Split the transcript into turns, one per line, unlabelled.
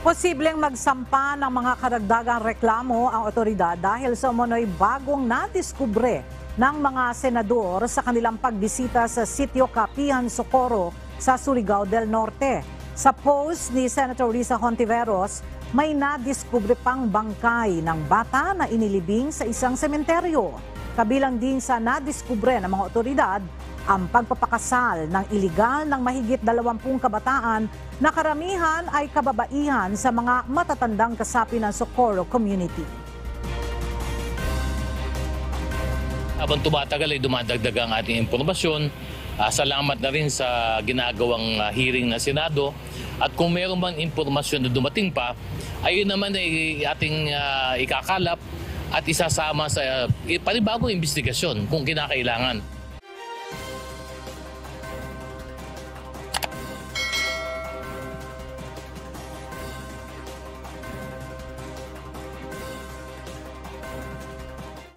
Posibleng magsampa ng mga karagdagang reklamo ang otoridad dahil sa umano'y bagong nadiskubre ng mga senador sa kanilang pagbisita sa Sitio Capihan, Socorro sa Surigao del Norte. Sa post ni Senator Risa Hontiveros, may nadiskubre pang bangkay ng bata na inilibing sa isang sementeryo. Kabilang din sa nadiskubre ng mga otoridad ang pagpapakasal ng iligal ng mahigit 20 kabataan na karamihan ay kababaihan sa mga matatandang kasapi ng Socorro community.
Habang tumatagal ay dumadagdag ang ating impormasyon. Salamat na rin sa ginagawang hearing na Senado. At kung meron man impormasyon na dumating pa, ayun naman ay ating ikakalap at isasama sa panibagong investigasyon kung kinakailangan.